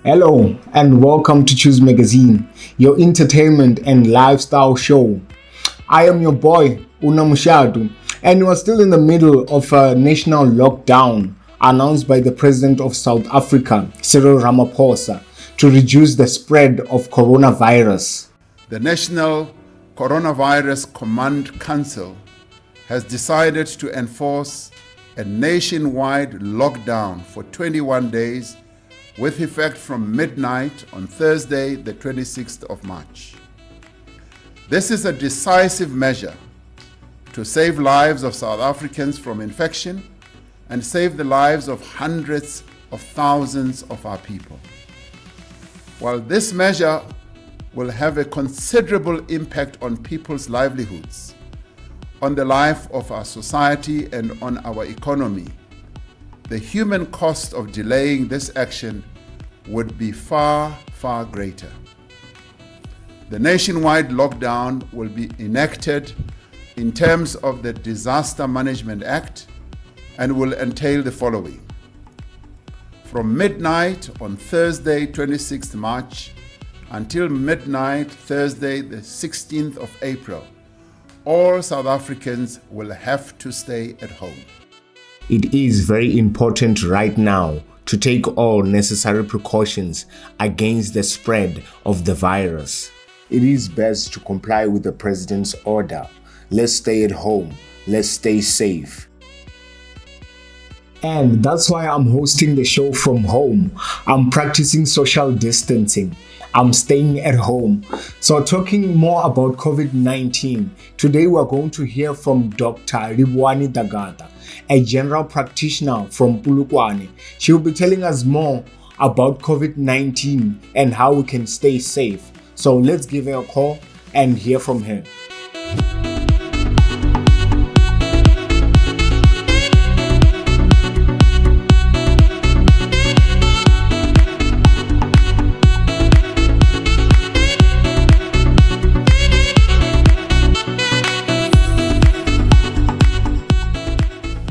Hello and welcome to Choose Magazine, your entertainment and lifestyle show. I am your boy, Una Mushadu, and we are still in the middle of a national lockdown announced by the President of South Africa, Cyril Ramaphosa, to reduce the spread of coronavirus. The National Coronavirus Command Council has decided to enforce a nationwide lockdown for 21 days with effect from midnight on Thursday, the 26th of March. This is a decisive measure to save lives of South Africans from infection and save the lives of hundreds of thousands of our people. While this measure will have a considerable impact on people's livelihoods, on the life of our society and on our economy, the human cost of delaying this action would be far, far greater. The nationwide lockdown will be enacted in terms of the Disaster Management Act and will entail the following. From midnight on Thursday, 26th March, until midnight Thursday, the 16th of April, all South Africans will have to stay at home. It is very important right now to take all necessary precautions against the spread of the virus. It is best to comply with the President's order. Let's stay at home. Let's stay safe. And that's why I'm hosting the show from home. I'm practicing social distancing. I'm staying at home. So talking more about COVID-19, today we're going to hear from Dr. Livhuwani Dagada, a general practitioner from Polokwane. She'll be telling us more about COVID-19 and how we can stay safe. So let's give her a call and hear from her.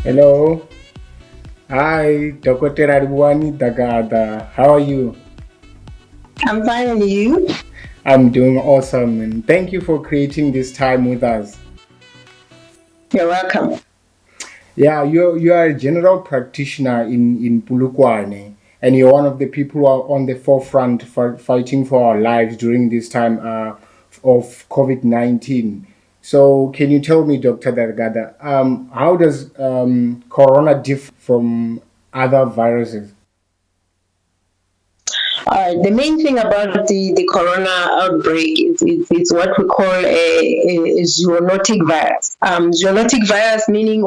Hello. Hi, Dr. Livhuwani Dagada. How are you? I'm fine, and you? I'm doing awesome, and thank you for creating this time with us. You're welcome. Yeah, you are a general practitioner in Polokwane, and you're one of the people who are on the forefront for fighting for our lives during this time of COVID-19. So can you tell me, Dr. Dagada, how does corona differ from other viruses? The main thing about the corona outbreak is what we call a zoonotic virus. Zoonotic virus meaning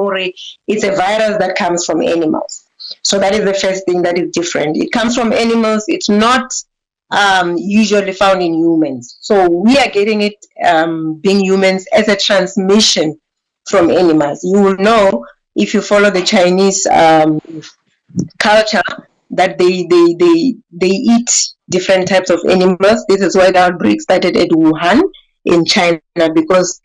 it's a virus that comes from animals. So that is the first thing that is different. It comes from animals. It's not usually found in humans. So we are getting it being humans as a transmission from animals. You will know if you follow the Chinese culture that they eat different types of animals. This is why the outbreak started at Wuhan in China, because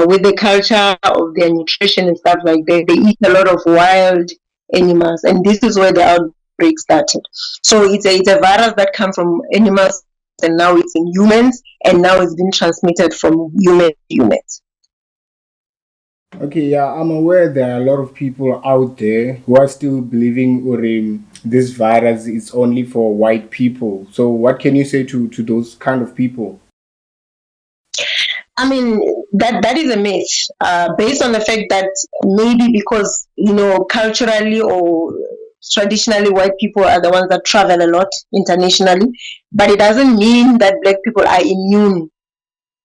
with the culture of their nutrition and stuff like that, they eat a lot of wild animals, and this is where the outbreak started. So it's a virus that comes from animals, and now it's in humans, and now it's been transmitted from human to humans. Okay, yeah, I'm aware there are a lot of people out there who are still believing this virus is only for white people. So what can you say to those kind of people? I mean, that is a myth, based on the fact that maybe because, culturally or traditionally white people are the ones that travel a lot internationally, but it doesn't mean that black people are immune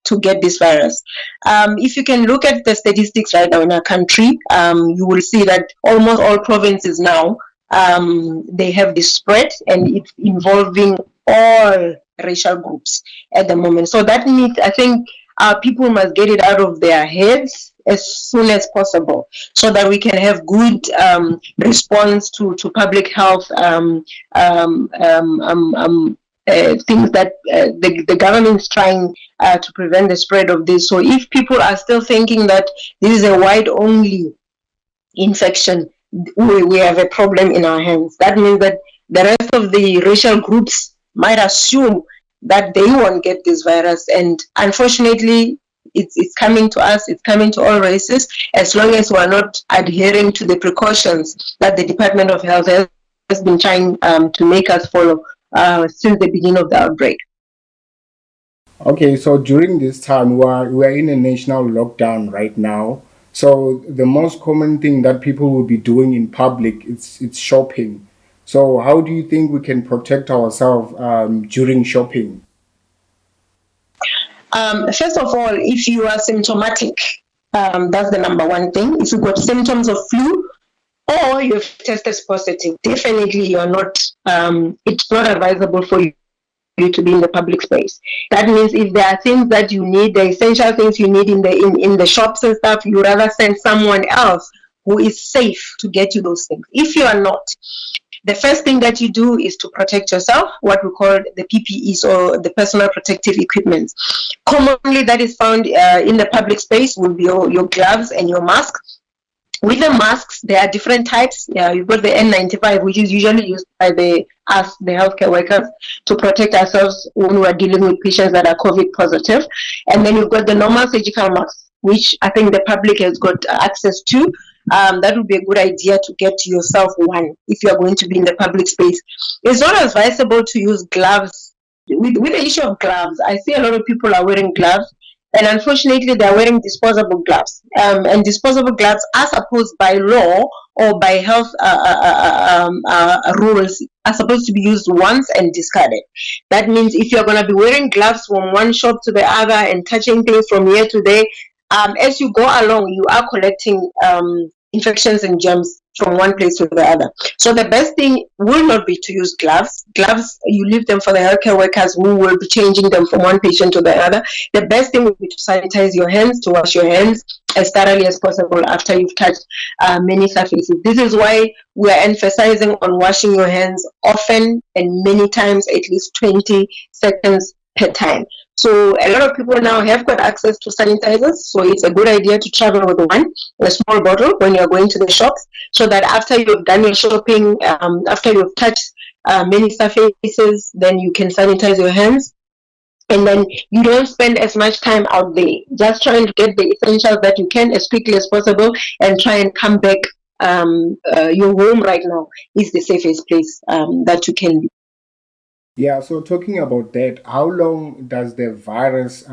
to get this virus. If you can look at the statistics right now in our country, you will see that almost all provinces now, they have this spread, and it's involving all racial groups at the moment. So that means, I think, people must get it out of their heads as soon as possible, so that we can have good response to public health things that the government is trying to prevent the spread of this. So if people are still thinking that this is a white-only infection, we have a problem in our hands. That means that the rest of the racial groups might assume that they won't get this virus, and unfortunately it's coming to us, it's coming to all races, as long as we're not adhering to the precautions that the Department of Health has been trying to make us follow since the beginning of the outbreak. Okay, so during this time, we're in a national lockdown right now. So the most common thing that people will be doing in public, it's shopping. So how do you think we can protect ourselves during shopping? First of all, if you are symptomatic, that's the number one thing. If you've got symptoms of flu or you've tested positive, definitely you're not. It's not advisable for you to be in the public space. That means if there are things that you need, the essential things you need in the shops and stuff, you rather send someone else who is safe to get you those things. If you are not, the first thing that you do is to protect yourself, what we call the PPEs, or the personal protective equipment. Commonly that is found in the public space will be your gloves and your mask. With the masks, there are different types. You've got the N95, which is usually used by the healthcare workers, to protect ourselves when we are dealing with patients that are COVID positive. And then you've got the normal surgical masks, which I think the public has got access to. That would be a good idea to get yourself one if you are going to be in the public space. It's not advisable to use gloves. With the issue of gloves, I see a lot of people are wearing gloves, and unfortunately they're wearing disposable gloves, and disposable gloves are supposed by law or by health rules are supposed to be used once and discarded. That means if you're going to be wearing gloves from one shop to the other and touching things from here to there, as you go along, you are collecting infections and germs from one place to the other. So the best thing will not be to use gloves. Gloves, you leave them for the healthcare workers who will be changing them from one patient to the other. The best thing would be to sanitize your hands, to wash your hands as thoroughly as possible after you've touched many surfaces. This is why we are emphasizing on washing your hands often and many times, at least 20 seconds per time. So a lot of people now have got access to sanitizers, so it's a good idea to travel with one, a small bottle, when you're going to the shops, so that after you've done your shopping, after you've touched many surfaces, then you can sanitize your hands, and then you don't spend as much time out there. Just trying to get the essentials that you can as quickly as possible, and try and come back. Your home right now is the safest place that you can be. Yeah, so talking about that, how long does the virus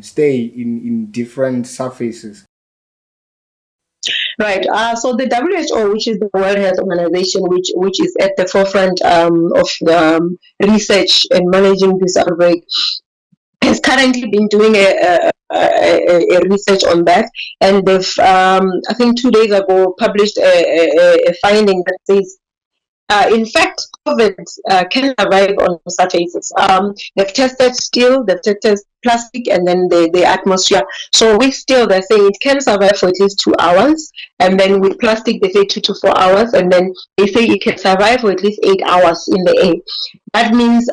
stay in different surfaces? Right. So the WHO, which is the World Health Organization, which is at the forefront of research and managing this outbreak, has currently been doing a research on that, and they've I think 2 days ago published a finding that says, in fact, COVID can survive on surfaces. They've tested steel, they've tested plastic, and then the atmosphere. So with steel, they're saying it can survive for at least 2 hours. And then with plastic, they say 2 to 4 hours. And then they say it can survive for at least 8 hours in the air. That means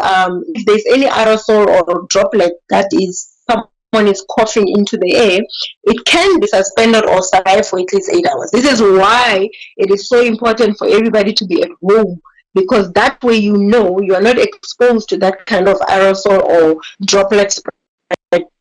if there's any aerosol or droplet that is someone is coughing into the air, it can be suspended or survive for at least 8 hours. This is why it is so important for everybody to be at home, because that way you are not exposed to that kind of aerosol or droplets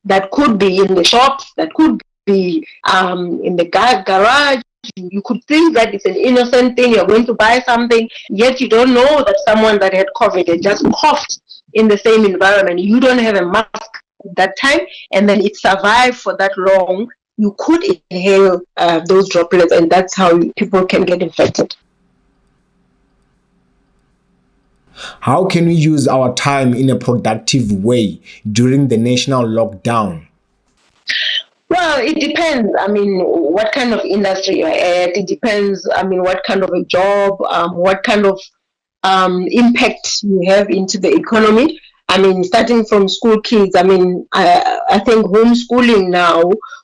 that could be in the shops, that could be in the garage. You could think that it's an innocent thing, you're going to buy something, yet you don't know that someone that had COVID had just coughed in the same environment. You don't have a mask at that time, and then it survived for that long. You could inhale those droplets, and that's how people can get infected. How can we use our time in a productive way during the national lockdown? Well, it depends. I mean, what kind of industry you're at. It depends, I mean, what kind of a job, what kind of impact you have into the economy. I mean, starting from school kids, I mean, I think homeschooling now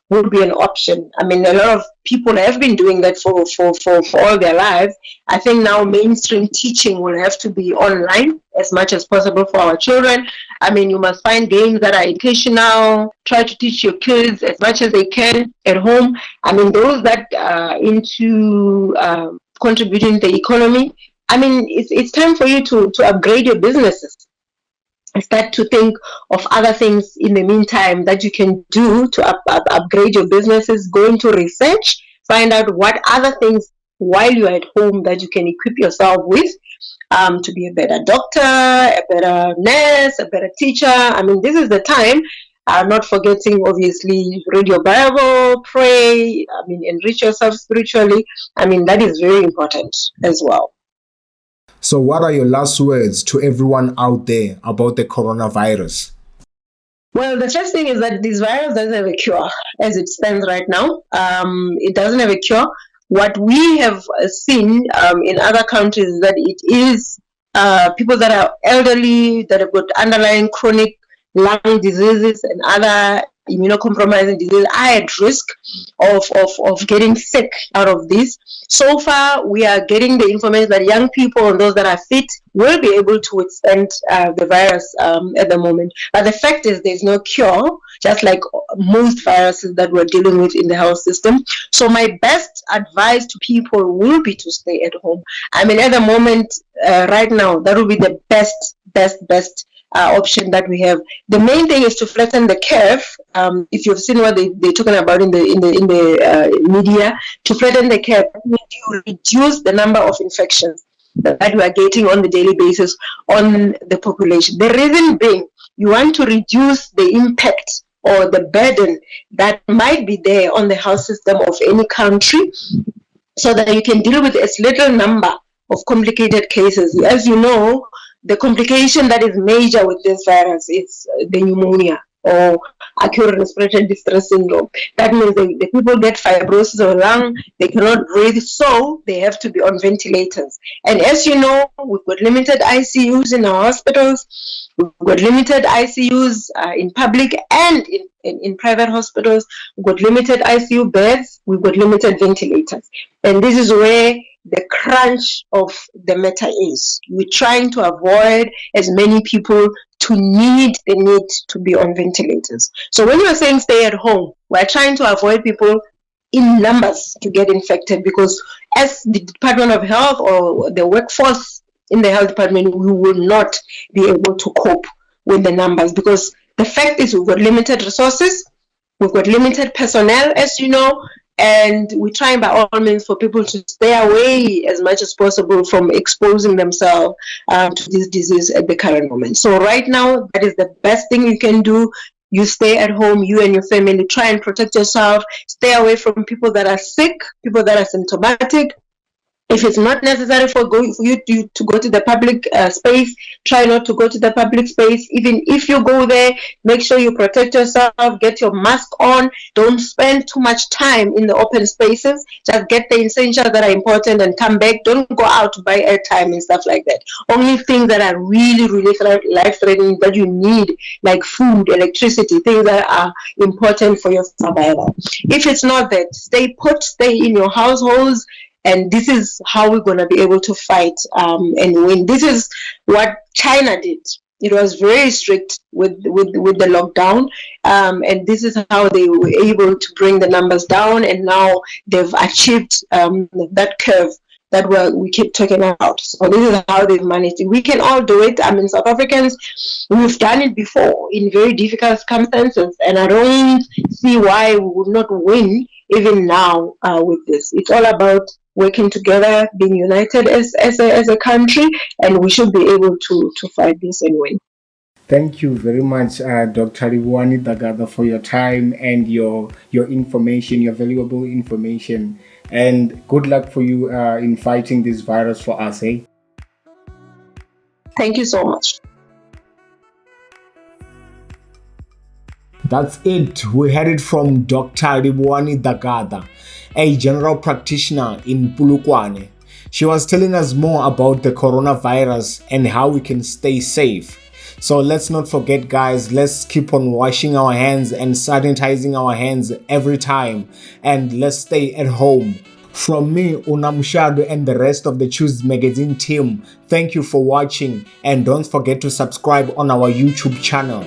would be an option. I mean, a lot of people have been doing that for all their lives. I think now mainstream teaching will have to be online as much as possible for our children. I mean, you must find games that are educational, try to teach your kids as much as they can at home. I mean, those that are into contributing to the economy, I mean, it's time for you to upgrade your businesses. Start to think of other things in the meantime that you can do to upgrade your businesses. Go into research, find out what other things while you're at home that you can equip yourself with to be a better doctor, a better nurse, a better teacher. I mean, this is the time. Not forgetting, obviously, read your Bible, pray, I mean, enrich yourself spiritually. I mean, that is very important as well. So, what are your last words to everyone out there about the coronavirus? Well, the first thing is that this virus doesn't have a cure as it stands right now. It doesn't have a cure. What we have seen in other countries is that it is people that are elderly, that have got underlying chronic lung diseases and other immunocompromising diseases are at risk of getting sick out of this. So far, we are getting the information that young people and those that are fit will be able to withstand the virus at the moment. But the fact is there's no cure, just like most viruses that we're dealing with in the health system. So my best advice to people will be to stay at home. I mean, at the moment, right now, that will be the best option that we have. The main thing is to flatten the curve. If you've seen what they're talking about in the media, to flatten the curve, you reduce the number of infections that we are getting on the daily basis on the population. The reason being, you want to reduce the impact or the burden that might be there on the health system of any country, so that you can deal with as little number of complicated cases. As you know, the complication that is major with this virus is the pneumonia or acute respiratory distress syndrome. That means the people get fibrosis of the lung, they cannot breathe, so they have to be on ventilators. And as you know, we've got limited ICUs in our hospitals, we've got limited ICUs in public and in private hospitals, we've got limited ICU beds, we've got limited ventilators. And this is where the crunch of the matter is. We're trying to avoid as many people to need to be on ventilators. So when you're saying stay at home, we're trying to avoid people in numbers to get infected, because as the Department of Health or the workforce in the health department, we will not be able to cope with the numbers, because the fact is we've got limited resources, we've got limited personnel, as you know, and we're trying by all means for people to stay away as much as possible from exposing themselves to this disease at the current moment. So right now, that is the best thing you can do. You stay at home, you and your family, try and protect yourself, stay away from people that are sick, people that are symptomatic. If it's not necessary for you to go to the public space, try not to go to the public space. Even if you go there, make sure you protect yourself, get your mask on. Don't spend too much time in the open spaces. Just get the essentials that are important and come back. Don't go out to buy airtime and stuff like that. Only things that are really, really life-threatening that you need, like food, electricity, things that are important for your survival. If it's not that, stay put, stay in your households. And this is how we're going to be able to fight and win. This is what China did. It was very strict with the lockdown, and this is how they were able to bring the numbers down. And now they've achieved that curve that we keep talking about. So this is how they've managed it. We can all do it. I mean, South Africans, we've done it before in very difficult circumstances, and I don't see why we would not win even now with this. It's all about working together, being united as a country, and we should be able to fight this and win. Thank you very much, Dr. Livhuwani Dagada, for your time and your information, your valuable information. And good luck for you in fighting this virus for us, eh? Thank you so much. That's it. We heard it from Dr. Livhuwani Dagada, a general practitioner in Polokwane. She was telling us more about the coronavirus and how we can stay safe. So let's not forget, guys, let's keep on washing our hands and sanitizing our hands every time, and let's stay at home. From me, Unamshadu, and the rest of the Choose Magazine team, thank you for watching, and don't forget to subscribe on our YouTube channel.